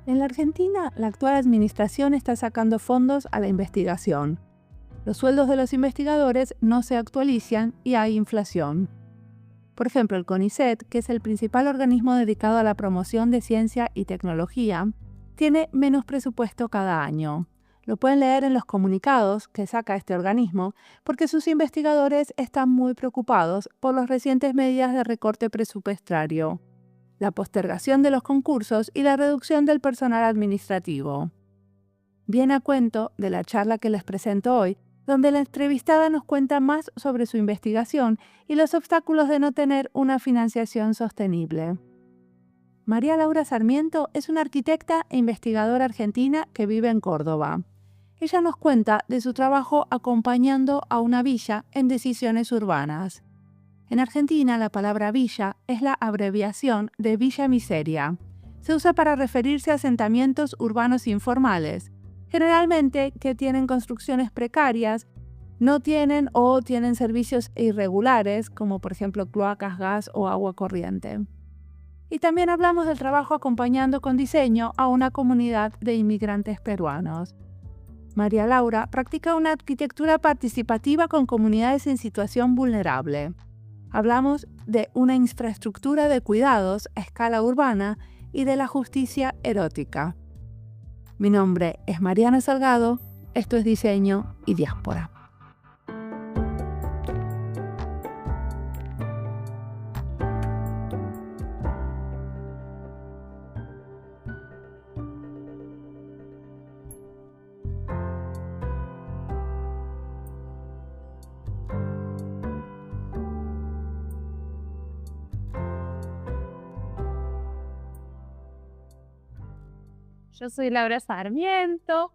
En la Argentina, la actual administración está sacando fondos a la investigación. Los sueldos de los investigadores no se actualizan y hay inflación. Por ejemplo, el CONICET, que es el principal organismo dedicado a la promoción de ciencia y tecnología, tiene menos presupuesto cada año. Lo pueden leer en los comunicados que saca este organismo porque sus investigadores están muy preocupados por las recientes medidas de recorte presupuestario, la postergación de los concursos y la reducción del personal administrativo. Viene a cuento de la charla que les presento hoy, donde la entrevistada nos cuenta más sobre su investigación y los obstáculos de no tener una financiación sostenible. María Laura Sarmiento es una arquitecta e investigadora argentina que vive en Córdoba. Ella nos cuenta de su trabajo acompañando a una villa en decisiones urbanas. En Argentina, la palabra villa es la abreviación de Villa Miseria. Se usa para referirse a asentamientos urbanos informales, generalmente que tienen construcciones precarias, no tienen o tienen servicios irregulares, como por ejemplo cloacas, gas o agua corriente. Y también hablamos del trabajo acompañando con diseño a una comunidad de inmigrantes peruanos. María Laura practica una arquitectura participativa con comunidades en situación vulnerable. Hablamos de una infraestructura de cuidados a escala urbana y de la justicia erótica. Mi nombre es Mariana Salgado, esto es Diseño y Diáspora. Yo soy Laura Sarmiento,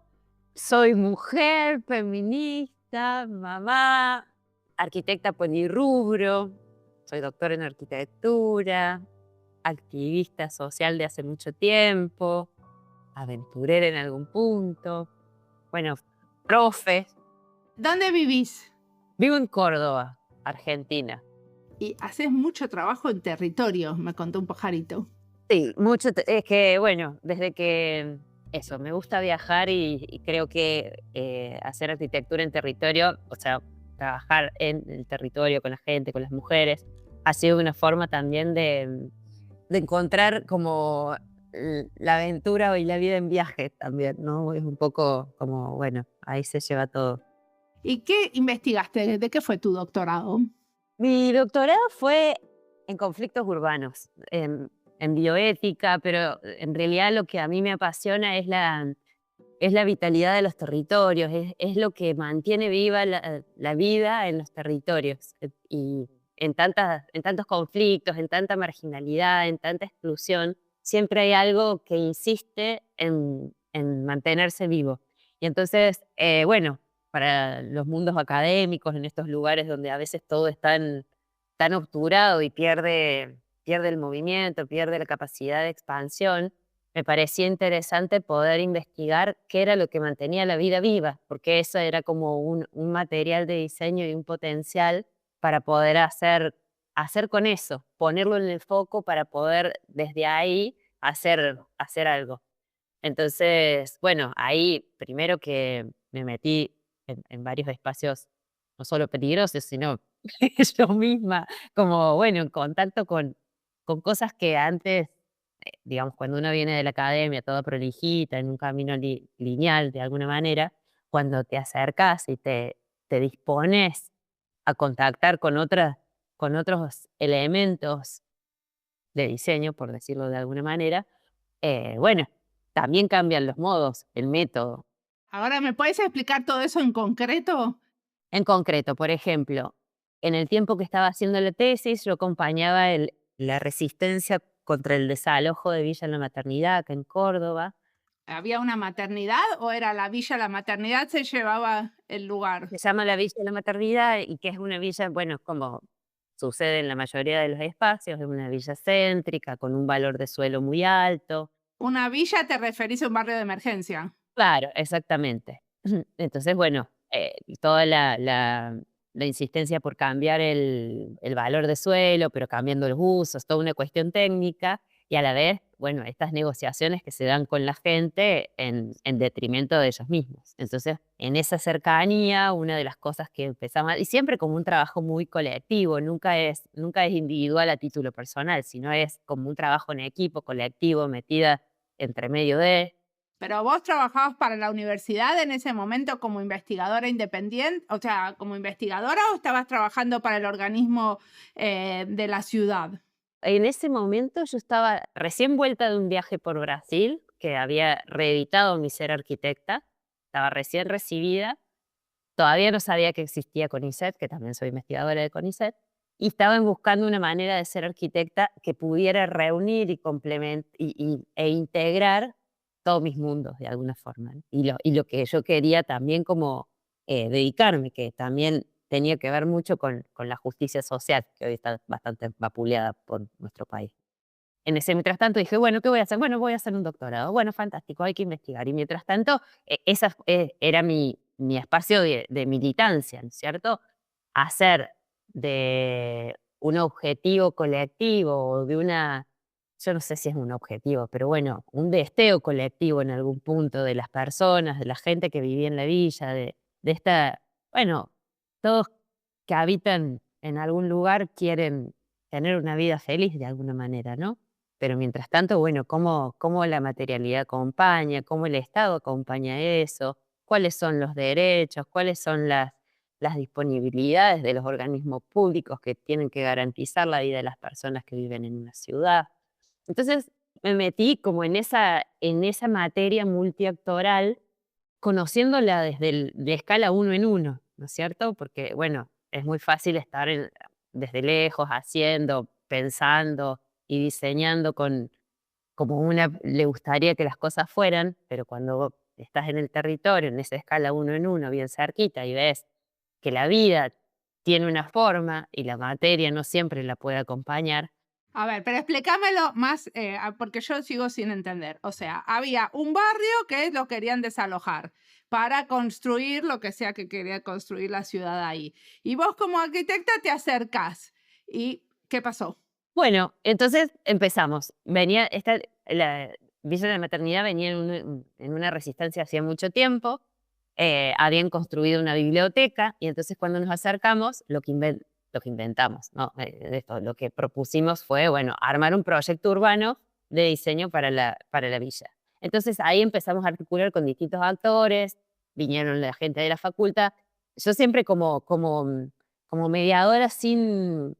soy mujer, feminista, mamá, arquitecta polirrubro, soy doctora en arquitectura, activista social de hace mucho tiempo, aventurera en algún punto, bueno, profe. ¿Dónde vivís? Vivo en Córdoba, Argentina. Y haces mucho trabajo en territorio, me contó un pajarito. Sí, mucho. Es que, bueno, desde que eso, me gusta viajar y creo que hacer arquitectura en territorio, o sea, trabajar en el territorio con la gente, con las mujeres, ha sido una forma también de encontrar como la aventura y la vida en viaje también, ¿no? Es un poco como, bueno, ahí se lleva todo. ¿Y qué investigaste? ¿De qué fue tu doctorado? Mi doctorado fue en conflictos urbanos, en bioética, pero en realidad lo que a mí me apasiona es la vitalidad de los territorios, es lo que mantiene viva la vida en los territorios. Y en tantos conflictos, en tanta marginalidad, en tanta exclusión, siempre hay algo que insiste en mantenerse vivo. Y entonces, bueno, para los mundos académicos, en estos lugares donde a veces todo es tan obturado y pierde el movimiento, pierde la capacidad de expansión, me parecía interesante poder investigar qué era lo que mantenía la vida viva, porque eso era como un material de diseño y un potencial para poder hacer con eso, ponerlo en el foco para poder desde ahí hacer algo. Entonces, bueno, ahí primero que me metí en varios espacios, no solo peligrosos, sino yo misma, como, bueno, en contacto con cosas que antes, digamos, cuando uno viene de la academia, toda prolijita, en un camino lineal de alguna manera, cuando te acercas y te dispones a contactar con otros elementos de diseño, por decirlo de alguna manera, bueno, también cambian los modos, el método. Ahora, ¿me puedes explicar todo eso en concreto? En concreto, por ejemplo, en el tiempo que estaba haciendo la tesis, yo acompañaba la resistencia contra el desalojo de Villa La Maternidad, acá en Córdoba. ¿Había una maternidad o era la villa, la maternidad se llevaba el lugar? Se llama la Villa La Maternidad y que es una villa, bueno, como sucede en la mayoría de los espacios, es una villa céntrica, con un valor de suelo muy alto. Una villa te referís a un barrio de emergencia. Claro, exactamente. Entonces, bueno, toda la insistencia por cambiar el valor de suelo, pero cambiando los usos, toda una cuestión técnica. y a la vez, bueno, estas negociaciones que se dan con la gente en detrimento de ellos mismos. Entonces, en esa cercanía, una de las cosas que empezamos, y siempre como un trabajo muy colectivo, nunca es individual a título personal, sino es como un trabajo en equipo, colectivo, metida entre medio de. Pero vos trabajabas para la universidad en ese momento como investigadora independiente, o sea, como investigadora, o estabas trabajando para el organismo de la ciudad. En ese momento yo estaba recién vuelta de un viaje por Brasil, que había reeditado mi ser arquitecta, estaba recién recibida, todavía no sabía que existía CONICET, que también soy investigadora de CONICET, y estaba buscando una manera de ser arquitecta que pudiera reunir y e integrar todos mis mundos de alguna forma, ¿no? Y lo que yo quería también como dedicarme, que también tenía que ver mucho con la justicia social, que hoy está bastante vapuleada por nuestro país. En ese mientras tanto dije, bueno, ¿qué voy a hacer? Bueno, voy a hacer un doctorado. Bueno, fantástico, hay que investigar. Y mientras tanto, esa era mi espacio de militancia, ¿no es cierto? Hacer de un objetivo colectivo o de una, yo no sé si es un objetivo, pero bueno, un deseo colectivo en algún punto de las personas, de la gente que vivía en la villa, de esta, bueno, todos que habitan en algún lugar quieren tener una vida feliz de alguna manera, ¿no? Pero mientras tanto, bueno, cómo la materialidad acompaña, cómo el Estado acompaña eso, cuáles son los derechos, cuáles son las disponibilidades de los organismos públicos que tienen que garantizar la vida de las personas que viven en una ciudad. Entonces me metí como en esa materia multiactoral, conociéndola de escala uno en uno, ¿no es cierto? Porque, bueno, es muy fácil estar desde lejos, haciendo, pensando y diseñando como una le gustaría que las cosas fueran, pero cuando vos estás en el territorio, en esa escala uno en uno, bien cerquita, y ves que la vida tiene una forma y la materia no siempre la puede acompañar. A ver, pero explícamelo más, porque yo sigo sin entender. O sea, había un barrio que lo querían desalojar para construir lo que sea que quería construir la ciudad ahí. Y vos como arquitecta te acercás. ¿Y qué pasó? Bueno, entonces empezamos. La Villa de la Maternidad venía en una resistencia hacía mucho tiempo. Habían construido una biblioteca y entonces cuando nos acercamos, lo que inventamos, ¿no? Lo que propusimos fue, bueno, armar un proyecto urbano de diseño para la villa. Entonces ahí empezamos a articular con distintos actores, vinieron la gente de la facultad. Yo siempre como mediadora sin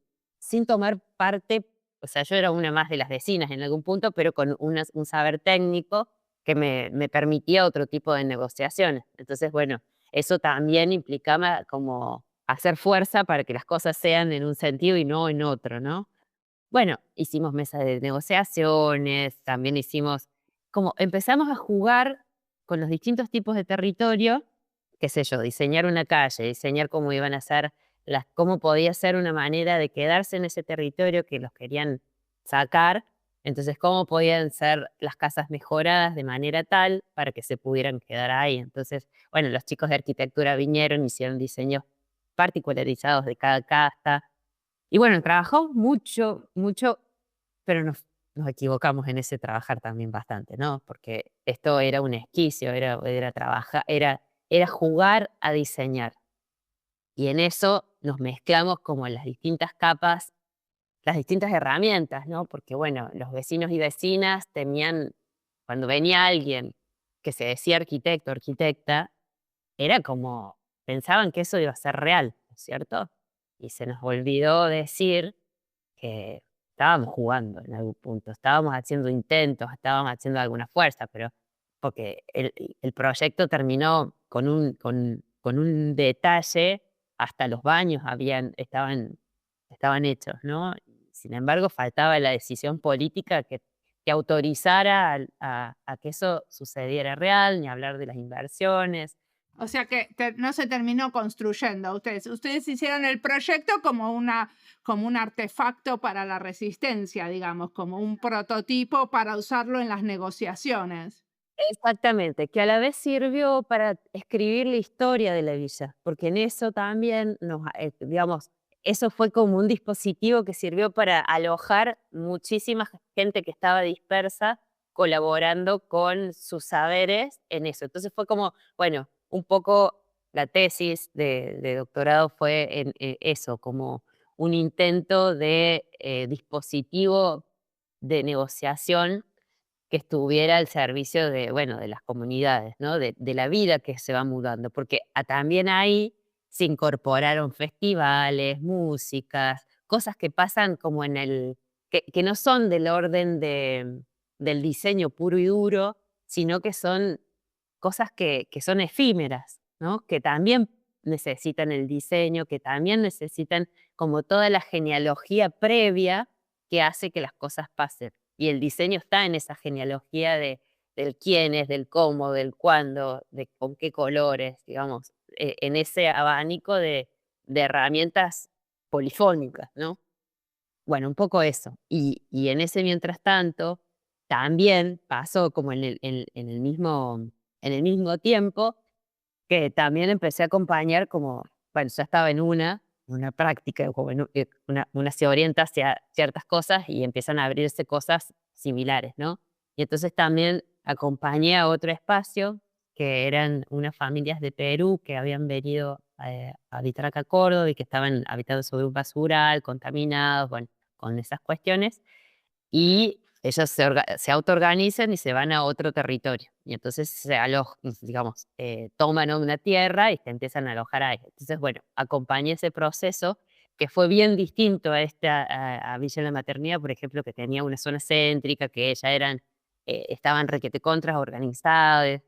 tomar parte, o sea, yo era una más de las vecinas en algún punto, pero con un saber técnico que me permitía otro tipo de negociaciones. Entonces, bueno, eso también implicaba como hacer fuerza para que las cosas sean en un sentido y no en otro, ¿no? Bueno, hicimos mesas de negociaciones, también empezamos a jugar con los distintos tipos de territorio, qué sé yo, diseñar una calle, diseñar cómo iban a ser cómo podía ser una manera de quedarse en ese territorio que los querían sacar. Entonces, cómo podían ser las casas mejoradas de manera tal para que se pudieran quedar ahí. Entonces, bueno, los chicos de arquitectura vinieron, hicieron diseños particularizados de cada casa. Y bueno, trabajamos mucho, mucho, pero nos equivocamos en ese trabajar también bastante, ¿no? Porque esto era un esquicio, era trabajar, era jugar a diseñar. Y en eso nos mezclamos como las distintas capas, las distintas herramientas, ¿no? Porque bueno, los vecinos y vecinas temían, cuando venía alguien que se decía arquitecto, arquitecta, era como, pensaban que eso iba a ser real, ¿no es cierto? Y se nos olvidó decir que estábamos jugando en algún punto, estábamos haciendo intentos, estábamos haciendo alguna fuerza, pero porque el proyecto terminó con un detalle, hasta los baños estaban hechos, ¿no? Sin embargo, faltaba la decisión política que autorizara a que eso sucediera real, ni hablar de las inversiones. O sea que no se terminó construyendo. Ustedes hicieron el proyecto como un artefacto para la resistencia, digamos, como un prototipo para usarlo en las negociaciones. Exactamente, que a la vez sirvió para escribir la historia de la villa, porque en eso también digamos, eso fue como un dispositivo que sirvió para alojar muchísima gente que estaba dispersa, colaborando con sus saberes en eso. Entonces fue como, bueno, un poco la tesis de doctorado fue en eso, como un intento de dispositivo de negociación que estuviera al servicio de, bueno, de las comunidades, ¿no? De la vida que se va mudando, porque también ahí se incorporaron festivales, músicas, cosas que pasan como que no son del orden del diseño puro y duro, sino que son cosas que son efímeras, ¿no? Que también necesitan el diseño, que también necesitan como toda la genealogía previa que hace que las cosas pasen. Y el diseño está en esa genealogía del quién es, del cómo, del cuándo, de con qué colores, digamos, en ese abanico de herramientas polifónicas, ¿no? Bueno, un poco eso. Y en ese mientras tanto, también pasó como en el mismo tiempo, que también empecé a acompañar como, bueno, ya estaba en una práctica, como una se orienta hacia ciertas cosas y empiezan a abrirse cosas similares, ¿no? Y entonces también acompañé a otro espacio, que eran unas familias de Perú que habían venido a habitar acá a Córdoba y que estaban habitando sobre un basural, contaminados, bueno, con esas cuestiones, y ellos se autoorganizan y se van a otro territorio. Y entonces se alojan, digamos, toman una tierra y se empiezan a alojar ahí. Entonces, bueno, acompañé ese proceso que fue bien distinto a Villa de la Maternidad, por ejemplo, que tenía una zona céntrica, que ya estaban requete contras organizadas.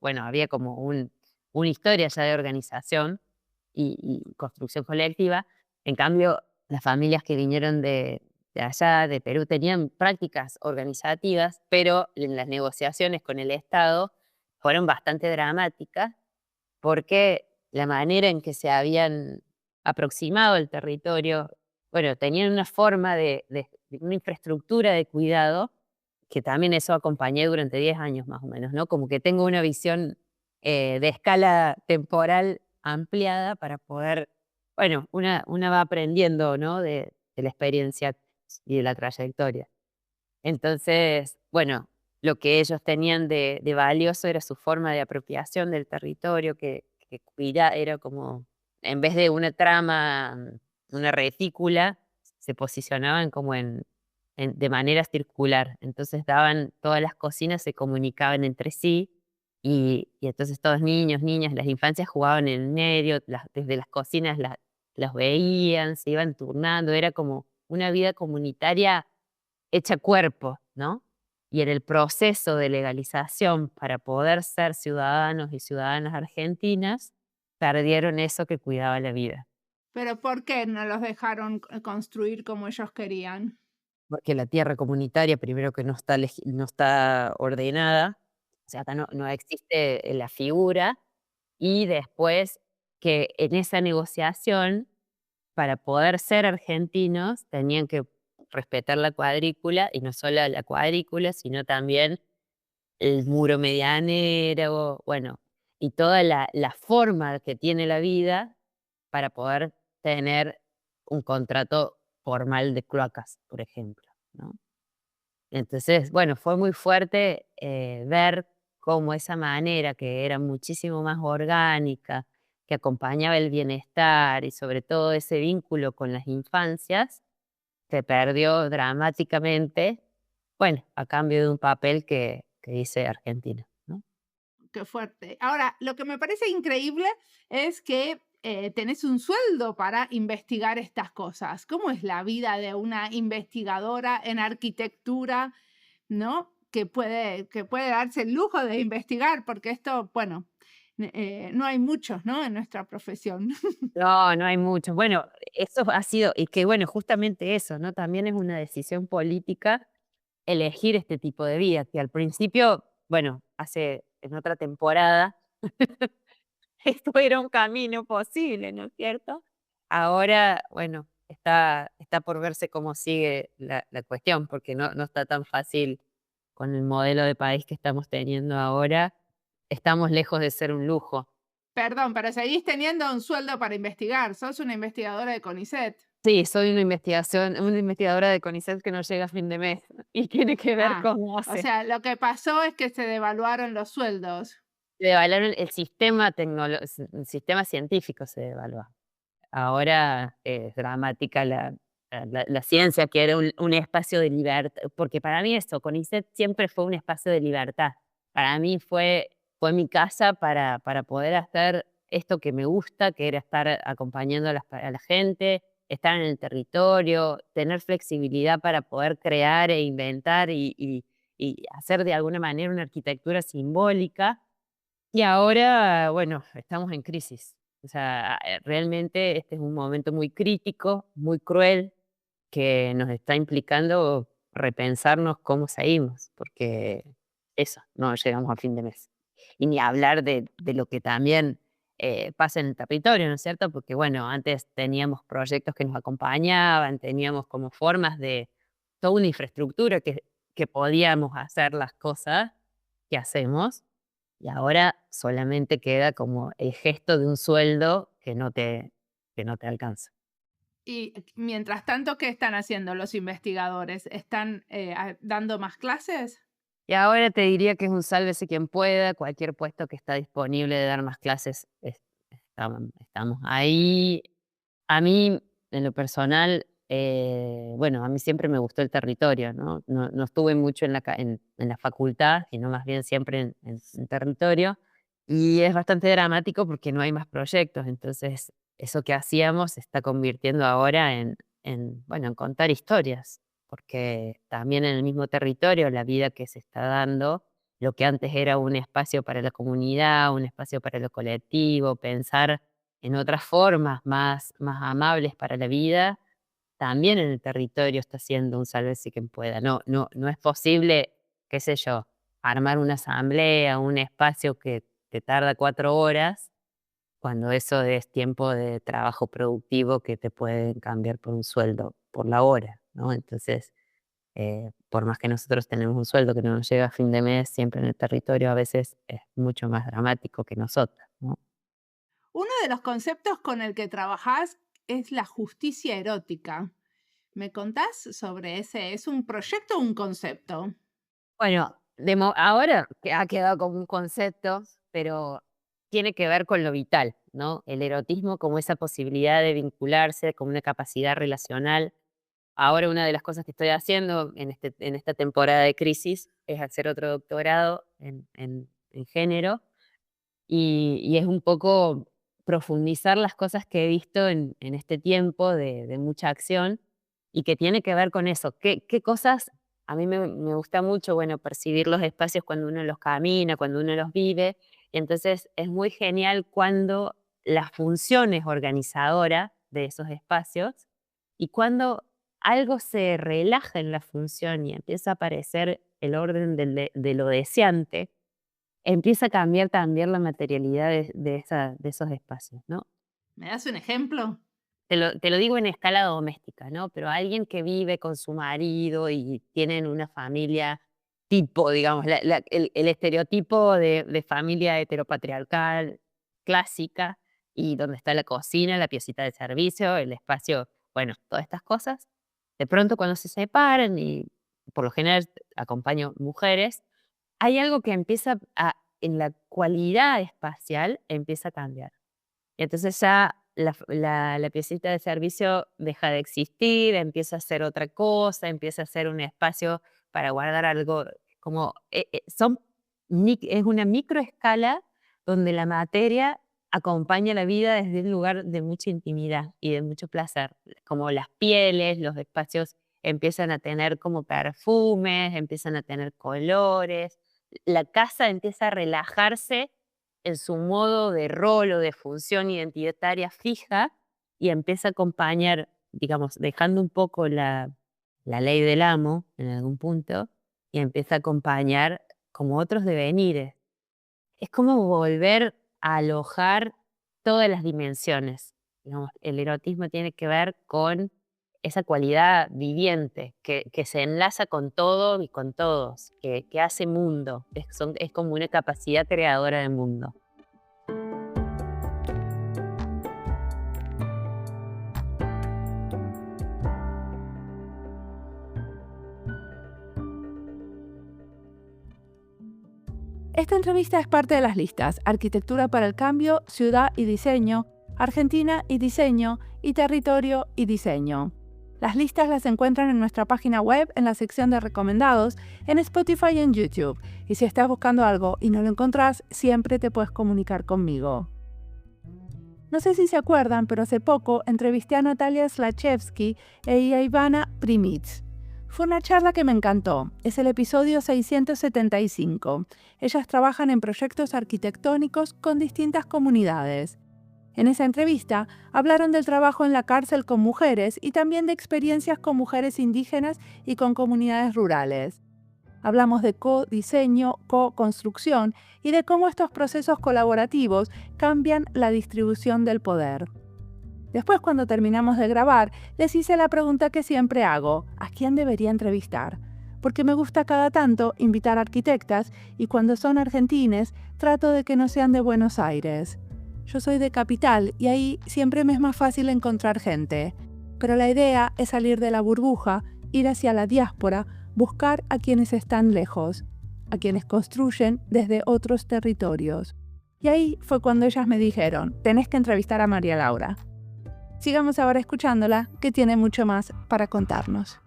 Bueno, había como una historia ya de organización y construcción colectiva. En cambio, las familias que vinieron de allá, de Perú, tenían prácticas organizativas, pero en las negociaciones con el Estado fueron bastante dramáticas, porque la manera en que se habían aproximado el territorio, bueno, tenían una forma de una infraestructura de cuidado, que también eso acompañé durante 10 años más o menos, ¿no? Como que tengo una visión de escala temporal ampliada para poder, bueno, una va aprendiendo, ¿no? De la experiencia y de la trayectoria. Entonces, bueno, lo que ellos tenían de valioso era su forma de apropiación del territorio, que era como, en vez de una trama, una retícula, se posicionaban como de manera circular. Entonces todas las cocinas se comunicaban entre sí y entonces todos niños, niñas, las infancias jugaban en el medio, desde las cocinas las veían, se iban turnando, era como una vida comunitaria hecha cuerpo, ¿no? Y en el proceso de legalización para poder ser ciudadanos y ciudadanas argentinas, perdieron eso que cuidaba la vida. Pero ¿por qué no los dejaron construir como ellos querían? Porque la tierra comunitaria, primero que no está ordenada, o sea, acá no existe la figura, y después que en esa negociación, para poder ser argentinos, tenían que respetar la cuadrícula, y no solo la cuadrícula, sino también el muro medianero, bueno, y toda la forma que tiene la vida para poder tener un contrato formal de cloacas, por ejemplo, ¿no? Entonces, bueno, fue muy fuerte ver cómo esa manera, que era muchísimo más orgánica, que acompañaba el bienestar y sobre todo ese vínculo con las infancias, se perdió dramáticamente, bueno, a cambio de un papel que dice Argentina, ¿no? Qué fuerte. Ahora, lo que me parece increíble es que tenés un sueldo para investigar estas cosas. ¿Cómo es la vida de una investigadora en arquitectura, ¿no? Que puede darse el lujo de investigar, porque esto, bueno, no hay muchos, ¿no? En nuestra profesión. No, no hay muchos. Bueno, eso ha sido, y que bueno, justamente eso, ¿no? También es una decisión política elegir este tipo de vida, que al principio, bueno, en otra temporada, esto era un camino posible, ¿no es cierto? Ahora, bueno, está por verse cómo sigue la cuestión, porque no está tan fácil con el modelo de país que estamos teniendo ahora. Estamos lejos de ser un lujo. Perdón, pero seguís teniendo un sueldo para investigar. Sos una investigadora de CONICET. Sí, soy una investigadora de CONICET que no llega a fin de mes y tiene que ver Ah, cómo o hace. sea, lo que pasó es que se devaluaron los sueldos. Devaluaron el sistema científico se devalúa. Ahora es dramática la ciencia, que era un espacio de libertad, porque para mí eso, CONICET siempre fue un espacio de libertad. Para mí fue mi casa para poder hacer esto que me gusta, que era estar acompañando a la gente, estar en el territorio, tener flexibilidad para poder crear e inventar y hacer de alguna manera una arquitectura simbólica. Y ahora, bueno, estamos en crisis. O sea, realmente este es un momento muy crítico, muy cruel, que nos está implicando repensarnos cómo seguimos, porque eso, no llegamos a fin de mes. Y ni hablar de lo que también pasa en el territorio, ¿no es cierto? Porque bueno, antes teníamos proyectos que nos acompañaban, teníamos como formas de toda una infraestructura que podíamos hacer las cosas que hacemos y ahora solamente queda como el gesto de un sueldo que no te alcanza. Y mientras tanto, ¿qué están haciendo los investigadores? ¿Están dando más clases? Y ahora te diría que es un sálvese quien pueda, cualquier puesto que está disponible de dar más clases, estamos ahí. A mí, en lo personal, bueno, a mí siempre me gustó el territorio, ¿no? No estuve mucho en la facultad, sino más bien siempre en territorio. Y es bastante dramático porque no hay más proyectos. Entonces, eso que hacíamos se está convirtiendo ahora bueno, en contar historias. Porque también en el mismo territorio, la vida que se está dando, lo que antes era un espacio para la comunidad, un espacio para lo colectivo, pensar en otras formas más amables para la vida, también en el territorio está siendo un sálvese quien pueda. No es posible, qué sé yo, armar una asamblea, un espacio que te tarda 4 horas, cuando eso es tiempo de trabajo productivo que te pueden cambiar por un sueldo por la hora, ¿no? Entonces, por más que nosotros tenemos un sueldo que no nos llega a fin de mes, siempre en el territorio a veces es mucho más dramático que nosotros, ¿no? Uno de los conceptos con el que trabajás es la justicia erótica. ¿Me contás sobre ese? ¿Es un proyecto o un concepto? Bueno, ahora que ha quedado como un concepto, pero tiene que ver con lo vital, ¿no? El erotismo como esa posibilidad de vincularse, como una capacidad relacional. Ahora una de las cosas que estoy haciendo en esta temporada de crisis es hacer otro doctorado en género y es un poco profundizar las cosas que he visto en este tiempo de mucha acción y que tiene que ver con eso. ¿Qué cosas a mí me gusta mucho, bueno, percibir los espacios cuando uno los camina, cuando uno los vive? Y entonces es muy genial cuando la función es organizadora de esos espacios y cuando algo se relaja en la función y empieza a aparecer el orden de lo deseante, empieza a cambiar también la materialidad de esos espacios, ¿no? ¿Me das un ejemplo? Te lo digo en escala doméstica, ¿no? Pero alguien que vive con su marido y tienen una familia tipo, digamos, el estereotipo de familia heteropatriarcal clásica, y donde está la cocina, la piecita de servicio, el espacio, bueno, todas estas cosas. De pronto cuando se separan, y por lo general acompaño mujeres, hay algo que en la cualidad espacial empieza a cambiar. Y entonces ya la piecita de servicio deja de existir, empieza a ser otra cosa, empieza a ser un espacio para guardar algo, como es una microescala donde la materia acompaña la vida desde un lugar de mucha intimidad y de mucho placer, como las pieles, los espacios empiezan a tener como perfumes, empiezan a tener colores, la casa empieza a relajarse en su modo de rol o de función identitaria fija y empieza a acompañar, digamos, dejando un poco la ley del amo en algún punto, y empieza a acompañar como otros devenires. Es como volver a alojar todas las dimensiones. Digamos, el erotismo tiene que ver con esa cualidad viviente que se enlaza con todo y con todos, que hace mundo, es como una capacidad creadora de mundo. Esta entrevista es parte de las listas Arquitectura para el Cambio, Ciudad y Diseño, Argentina y Diseño y Territorio y Diseño. Las listas las encuentran en nuestra página web en la sección de recomendados, en Spotify y en YouTube. Y si estás buscando algo y no lo encontrás, siempre te puedes comunicar conmigo. No sé si se acuerdan, pero hace poco entrevisté a Natalia Slachevsky y a Ivana Primic. Fue una charla que me encantó. Es el episodio 675. Ellas trabajan en proyectos arquitectónicos con distintas comunidades. En esa entrevista hablaron del trabajo en la cárcel con mujeres y también de experiencias con mujeres indígenas y con comunidades rurales. Hablamos de co-diseño, co-construcción y de cómo estos procesos colaborativos cambian la distribución del poder. Después, cuando terminamos de grabar, les hice la pregunta que siempre hago: ¿a quién debería entrevistar? Porque me gusta cada tanto invitar arquitectas y cuando son argentines trato de que no sean de Buenos Aires. Yo soy de Capital y ahí siempre me es más fácil encontrar gente. Pero la idea es salir de la burbuja, ir hacia la diáspora, buscar a quienes están lejos, a quienes construyen desde otros territorios. Y ahí fue cuando ellas me dijeron: tenés que entrevistar a María Laura. Sigamos ahora escuchándola, que tiene mucho más para contarnos.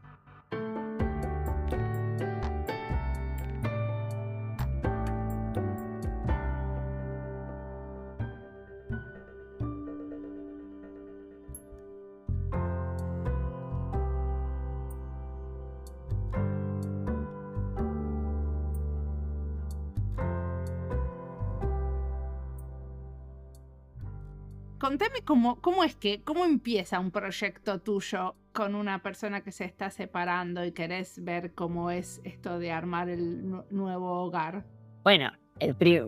Contame cómo empieza un proyecto tuyo con una persona que se está separando y querés ver cómo es esto de armar el nuevo hogar. Bueno,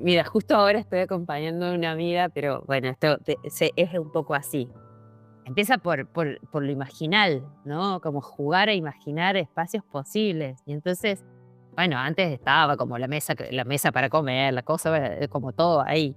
mira, justo ahora estoy acompañando a una amiga, pero bueno, es un poco así. Empieza por lo imaginal, ¿no? Como jugar a imaginar espacios posibles. Y entonces, bueno, antes estaba como la mesa para comer, la cosa, como todo ahí.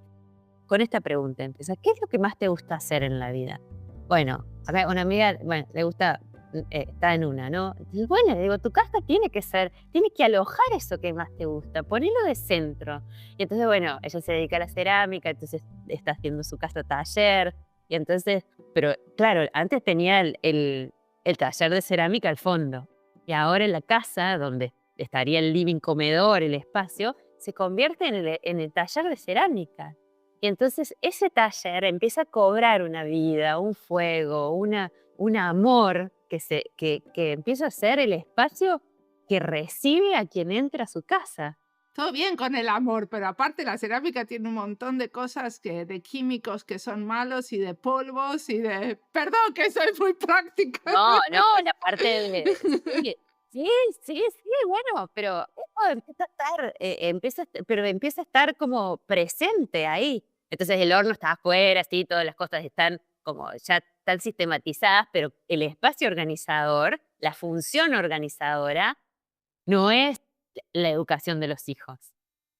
Con esta pregunta empieza: ¿qué es lo que más te gusta hacer en la vida? Bueno, a ver, una amiga, bueno, le gusta, está en una, ¿no? Entonces, bueno, le digo, tu casa tiene que alojar eso que más te gusta, ponelo de centro. Y entonces, bueno, ella se dedica a la cerámica, entonces está haciendo su casa taller. Y entonces, pero claro, antes tenía el taller de cerámica al fondo. Y ahora en la casa, donde estaría el living comedor, el espacio, se convierte en el taller de cerámica. Y entonces ese taller empieza a cobrar una vida, un fuego, un amor que empieza a ser el espacio que recibe a quien entra a su casa. Todo bien con el amor, pero aparte la cerámica tiene un montón de cosas de químicos que son malos y de polvos y de... Perdón que soy muy práctica. No, la parte de... Sí, bueno, pero empieza a estar como presente ahí. Entonces el horno está afuera, sí, todas las cosas están como ya están sistematizadas, pero el espacio organizador, la función organizadora, no es la educación de los hijos,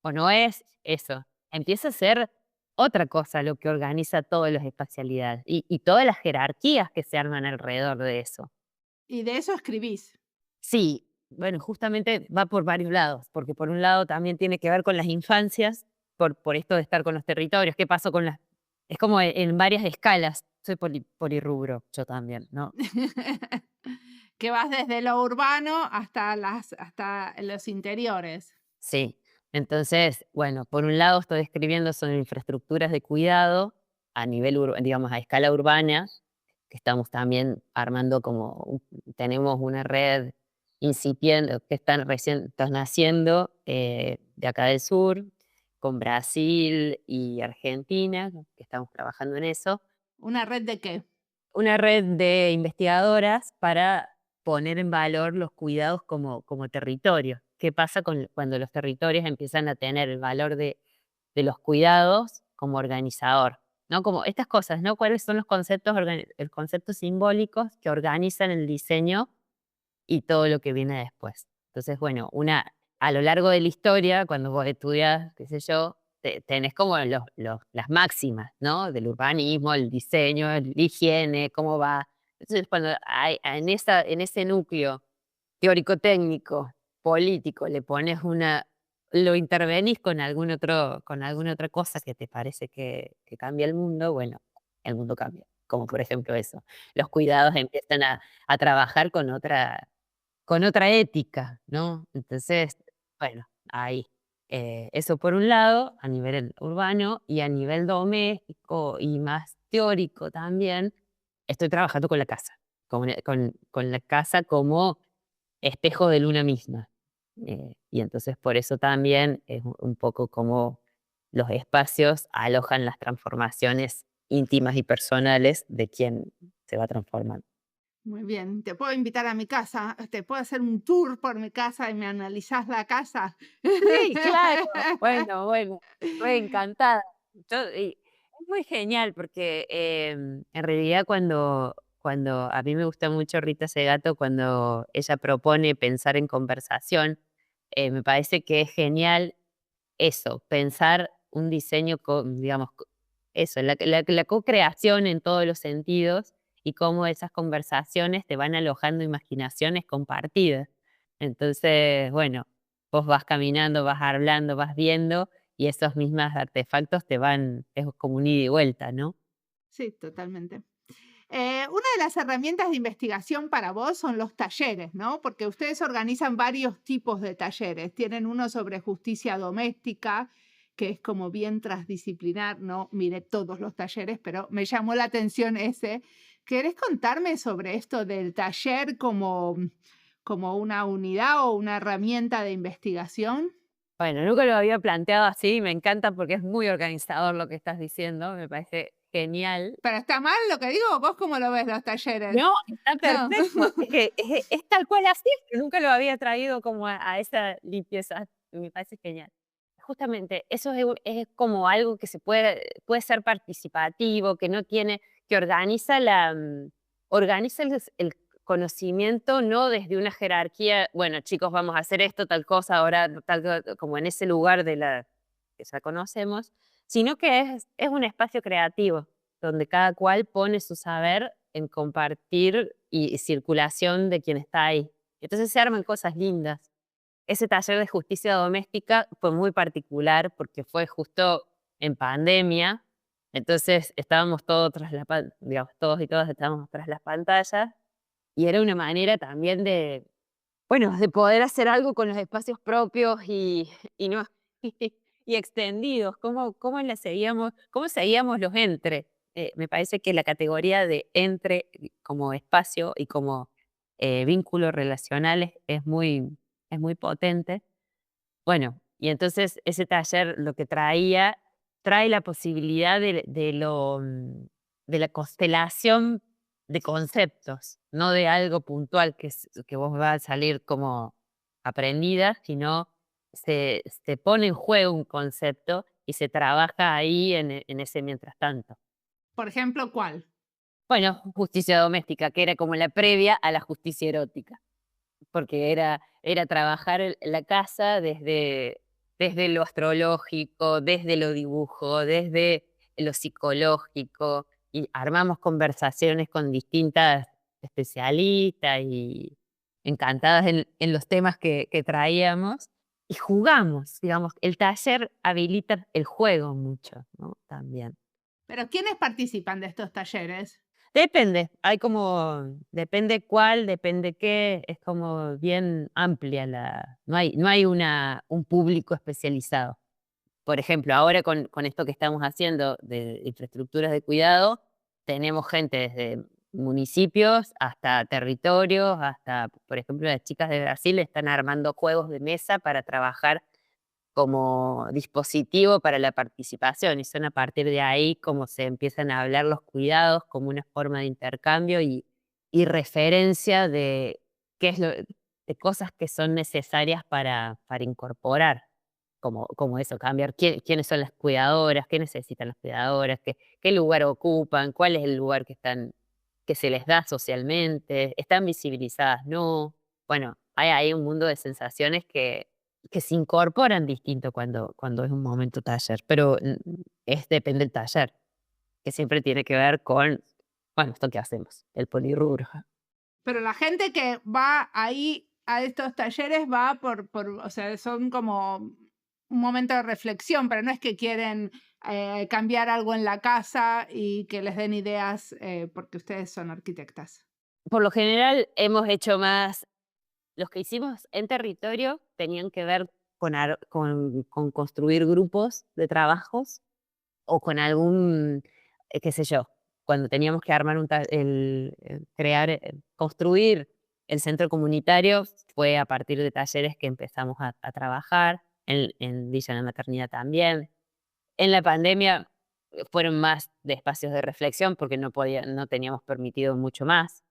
o no es eso. Empieza a ser otra cosa lo que organiza todas las espacialidades y todas las jerarquías que se arman alrededor de eso. Y de eso escribís. Sí, bueno, justamente va por varios lados, porque por un lado también tiene que ver con las infancias, por esto de estar con los territorios. ¿Qué pasó con las...? Es como en varias escalas. Soy polirrubro, yo también, ¿no? Que vas desde lo urbano hasta los interiores. Sí. Entonces, bueno, por un lado estoy escribiendo sobre infraestructuras de cuidado a nivel, digamos, a escala urbana, que estamos también armando tenemos una red incipiente, que están naciendo de acá del sur, con Brasil y Argentina, que estamos trabajando en eso. ¿Una red de qué? Una red de investigadoras para poner en valor los cuidados como territorio. ¿Qué pasa cuando los territorios empiezan a tener el valor de los cuidados como organizador? ¿No? Como estas cosas, ¿no? ¿Cuáles son los conceptos simbólicos que organizan el diseño y todo lo que viene después? Entonces, bueno, a lo largo de la historia, cuando vos estudias, qué sé yo, tenés como las máximas, ¿no? Del urbanismo, el diseño, la higiene, cómo va. Entonces, cuando en ese núcleo teórico-técnico, político, le pones una lo intervenís con alguna otra cosa que te parece que cambia el mundo, bueno, el mundo cambia. Como por ejemplo eso. Los cuidados empiezan a trabajar con otra ética, ¿no? Entonces, bueno, ahí. Eso por un lado, a nivel urbano, y a nivel doméstico y más teórico también, estoy trabajando con la casa, con la casa como espejo de luna misma. Y entonces por eso también es un poco como los espacios alojan las transformaciones íntimas y personales de quien se va transformando. Muy bien, te puedo invitar a mi casa, te puedo hacer un tour por mi casa y me analizás la casa. Sí, claro. Bueno, estoy encantada. Es muy genial porque, en realidad cuando a mí me gusta mucho Rita Segato, cuando ella propone pensar en conversación, me parece que es genial eso, pensar un diseño digamos, eso, la co-creación en todos los sentidos y cómo esas conversaciones te van alojando imaginaciones compartidas. Entonces, bueno, vos vas caminando, vas hablando, vas viendo y esos mismos artefactos es como un ida y vuelta, ¿no? Sí, totalmente. Una de las herramientas de investigación para vos son los talleres, ¿no? Porque ustedes organizan varios tipos de talleres. Tienen uno sobre justicia doméstica, que es como bien transdisciplinar, no miré todos los talleres, pero me llamó la atención ese. ¿Querés contarme sobre esto del taller como una unidad o una herramienta de investigación? Bueno, nunca lo había planteado así, me encanta porque es muy organizador lo que estás diciendo, me parece genial. ¿Pero está mal lo que digo? ¿Vos cómo lo ves los talleres? No, está No. perfecto. Es que es tal cual así, pero nunca lo había traído como a esa limpieza. Me parece genial. Justamente, eso es como algo que puede ser participativo, que no tiene, que organiza el conocimiento no desde una jerarquía, bueno, chicos, vamos a hacer esto, tal cosa, ahora como en ese lugar que ya conocemos, sino que es un espacio creativo donde cada cual pone su saber en compartir y circulación de quien está ahí. Entonces se arman cosas lindas. Ese taller de justicia doméstica fue muy particular porque fue justo en pandemia, entonces estábamos todos digamos, todos y todas estábamos tras las pantallas y era una manera también bueno, de poder hacer algo con los espacios propios y no y extendidos, cómo seguíamos los entre. Me parece que la categoría de entre como espacio y como vínculos relacionales es muy potente. Bueno, y entonces ese taller lo que trae la posibilidad de la constelación de conceptos, no de algo puntual que vos vas a salir como aprendida, sino se pone en juego un concepto y se trabaja ahí en ese mientras tanto. Por ejemplo, ¿cuál? Bueno, justicia doméstica, que era como la previa a la justicia erótica porque era trabajar la casa desde lo astrológico, desde lo dibujo, desde lo psicológico, y armamos conversaciones con distintas especialistas y encantadas en los temas que traíamos, y jugamos, digamos, el taller habilita el juego mucho, ¿no? También. ¿Pero quiénes participan de estos talleres? Depende, depende cuál, depende qué, es como bien amplia no hay un público especializado. Por ejemplo, ahora con esto que estamos haciendo de infraestructuras de cuidado, tenemos gente desde municipios hasta territorios, hasta, por ejemplo, las chicas de Brasil están armando juegos de mesa para trabajar como dispositivo para la participación y son a partir de ahí como se empiezan a hablar los cuidados como una forma de intercambio y referencia de qué es de cosas que son necesarias para incorporar, como eso, cambiar quiénes son las cuidadoras, qué necesitan las cuidadoras, qué lugar ocupan, cuál es el lugar que se les da socialmente, están visibilizadas, no. Bueno, hay ahí un mundo de sensaciones que se incorporan distinto cuando es un momento taller, pero depende del taller, que siempre tiene que ver con, bueno, esto que hacemos, el polirrubro. Pero la gente que va ahí a estos talleres va o sea, son como un momento de reflexión, pero no es que quieren cambiar algo en la casa y que les den ideas porque ustedes son arquitectas. Por lo general hemos hecho más, los que hicimos en territorio tenían que ver con construir grupos de trabajos o con algún, qué sé yo, cuando teníamos que armar crear, construir el centro comunitario, fue a partir de talleres que empezamos a trabajar, en Villa de la Maternidad también. En la pandemia fueron más de espacios de reflexión porque no teníamos permitido mucho más.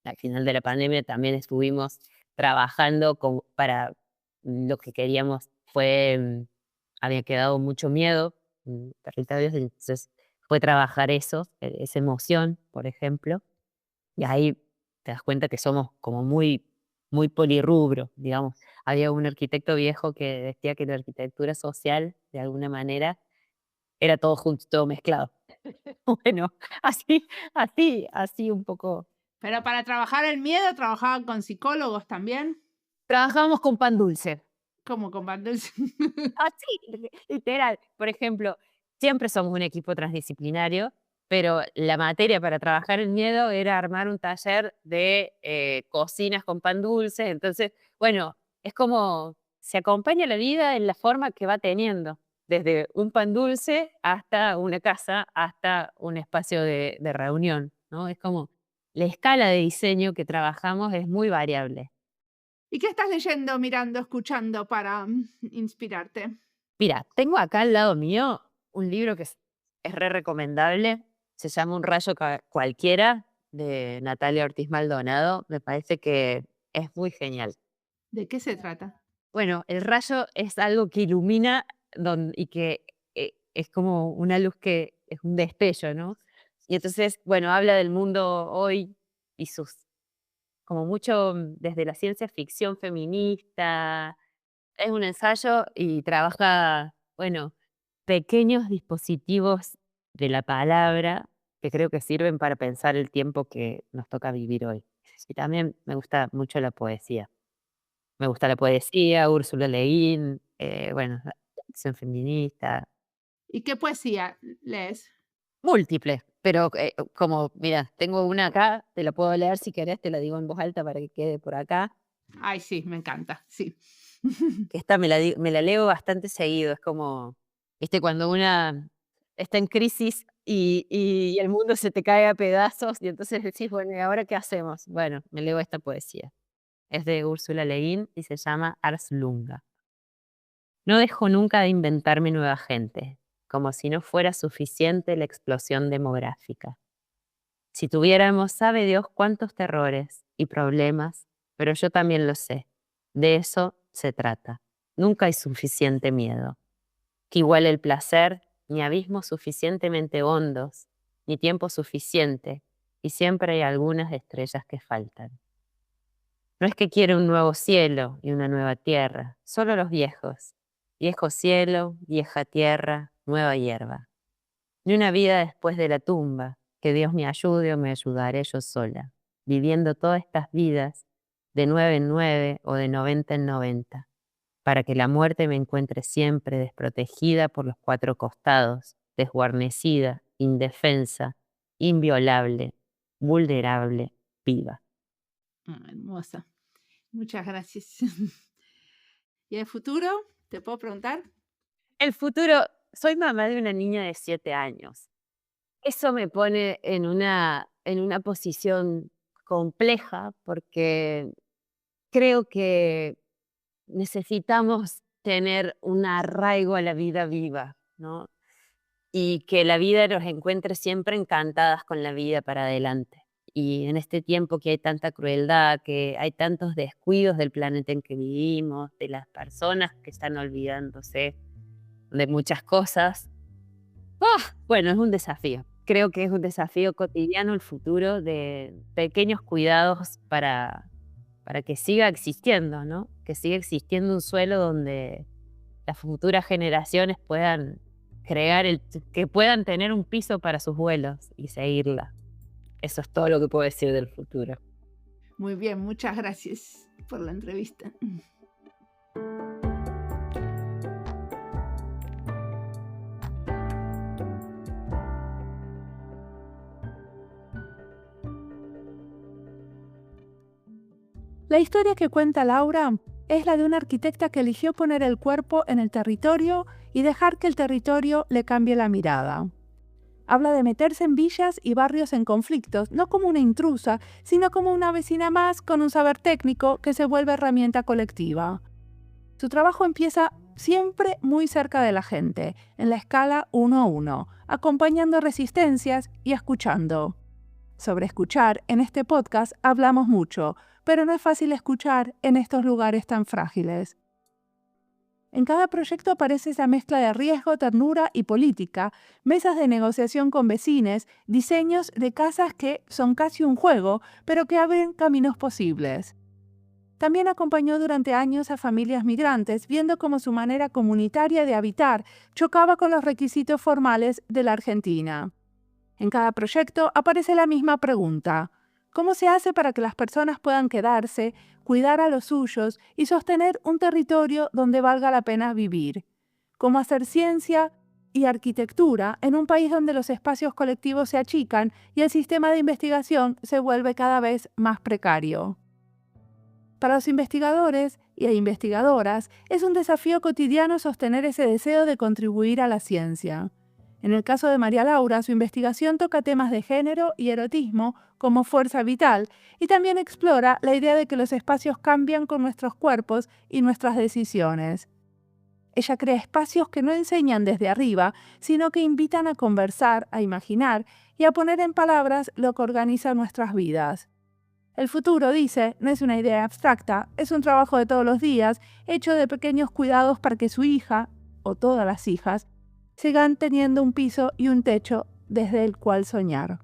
Al final de la pandemia también estuvimos trabajando para lo que queríamos había quedado mucho miedo en territorios, entonces fue trabajar eso, esa emoción, por ejemplo, y ahí te das cuenta que somos como muy, muy polirrubro, digamos. Había un arquitecto viejo que decía que la arquitectura social, de alguna manera, era todo junto, todo mezclado. Bueno, así un poco. Pero para trabajar el miedo, ¿trabajaban con psicólogos también? Trabajábamos con pan dulce. ¿Cómo con Van Dulce? Así, literal. Por ejemplo, siempre somos un equipo transdisciplinario, pero la materia para trabajar el miedo era armar un taller de cocinas con pan dulce. Entonces, bueno, es como se acompaña la vida en la forma que va teniendo, desde un pan dulce hasta una casa, hasta un espacio de reunión, ¿no? Es como la escala de diseño que trabajamos es muy variable. ¿Y qué estás leyendo, mirando, escuchando para inspirarte? Mira, tengo acá al lado mío un libro que es re recomendable. Se llama Un rayo cualquiera, de Natalia Ortiz Maldonado. Me parece que es muy genial. ¿De qué se trata? Bueno, el rayo es algo que ilumina y que es como una luz que es un destello, ¿no? Y entonces, bueno, habla del mundo hoy y como mucho desde la ciencia ficción feminista. Es un ensayo y trabaja, bueno, pequeños dispositivos de la palabra que creo que sirven para pensar el tiempo que nos toca vivir hoy. Y también me gusta mucho la poesía. Me gusta la poesía, Úrsula Le Guin, bueno, la acción feminista, ¿Y qué poesía lees? múltiples, pero como, mira, tengo una acá, te la puedo leer si querés, te la digo en voz alta para que quede por acá. Ay, sí, me encanta, sí. Que esta me la leo bastante seguido, es como, viste, cuando una está en crisis y el mundo se te cae a pedazos y entonces decís, bueno, ¿y ahora qué hacemos? Bueno, me leo esta poesía. Es de Úrsula Le Guin y se llama Ars Lunga. No dejo nunca de inventarme nueva gente, como si no fuera suficiente la explosión demográfica. Si tuviéramos, sabe Dios cuántos terrores y problemas, pero yo también lo sé. De eso se trata. Nunca hay suficiente miedo. Que iguale el placer, ni abismos suficientemente hondos, ni tiempo suficiente, y siempre hay algunas estrellas que faltan. No es que quiera un nuevo cielo y una nueva tierra, solo los viejos. Viejo cielo, vieja tierra, nueva hierba. Ni una vida después de la tumba, que Dios me ayude o me ayudaré yo sola, viviendo todas estas vidas de 9 en 9 o de 90 en 90, para que la muerte me encuentre siempre desprotegida por los cuatro costados, desguarnecida, indefensa, inviolable, vulnerable, viva. Hermosa. Muchas gracias. ¿Y el futuro? ¿Te puedo preguntar? El futuro, soy mamá de una niña de 7 años. Eso me pone en una posición compleja porque creo que necesitamos tener un arraigo a la vida viva, ¿no? Y que la vida nos encuentre siempre encantadas con la vida para adelante. Y en este tiempo que hay tanta crueldad, que hay tantos descuidos del planeta en que vivimos, de las personas que están olvidándose de muchas cosas, bueno, es un desafío. Creo que es un desafío cotidiano el futuro de pequeños cuidados para que siga existiendo, ¿no? Que siga existiendo un suelo donde las futuras generaciones puedan que puedan tener un piso para sus vuelos y seguirla. Eso es todo lo que puedo decir del futuro. Muy bien, muchas gracias por la entrevista. La historia que cuenta Laura es la de una arquitecta que eligió poner el cuerpo en el territorio y dejar que el territorio le cambie la mirada. Habla de meterse en villas y barrios en conflictos, no como una intrusa, sino como una vecina más con un saber técnico que se vuelve herramienta colectiva. Su trabajo empieza siempre muy cerca de la gente, en la escala 1 a 1, acompañando resistencias y escuchando. Sobre escuchar, en este podcast hablamos mucho, pero no es fácil escuchar en estos lugares tan frágiles. En cada proyecto aparece esa mezcla de riesgo, ternura y política, mesas de negociación con vecines, diseños de casas que son casi un juego, pero que abren caminos posibles. También acompañó durante años a familias migrantes, viendo cómo su manera comunitaria de habitar chocaba con los requisitos formales de la Argentina. En cada proyecto aparece la misma pregunta: ¿cómo se hace para que las personas puedan quedarse, cuidar a los suyos y sostener un territorio donde valga la pena vivir? ¿Cómo hacer ciencia y arquitectura en un país donde los espacios colectivos se achican y el sistema de investigación se vuelve cada vez más precario? Para los investigadores y investigadoras es un desafío cotidiano sostener ese deseo de contribuir a la ciencia. En el caso de María Laura, su investigación toca temas de género y erotismo como fuerza vital y también explora la idea de que los espacios cambian con nuestros cuerpos y nuestras decisiones. Ella crea espacios que no enseñan desde arriba, sino que invitan a conversar, a imaginar y a poner en palabras lo que organiza nuestras vidas. El futuro, dice, no es una idea abstracta, es un trabajo de todos los días, hecho de pequeños cuidados para que su hija, o todas las hijas, sigan teniendo un piso y un techo desde el cual soñar.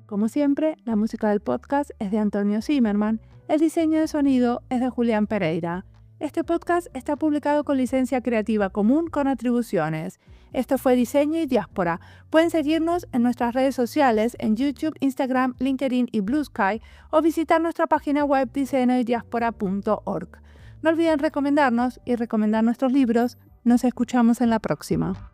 Como siempre, la música del podcast es de Antonio Zimmerman, el diseño de sonido es de Julián Pereira. Este podcast está publicado con licencia creativa común con atribuciones. Esto fue Diseño y Diáspora. Pueden seguirnos en nuestras redes sociales en YouTube, Instagram, LinkedIn y Blue Sky o visitar nuestra página web diseñoydiaspora.org. No olviden recomendarnos y recomendar nuestros libros. Nos escuchamos en la próxima.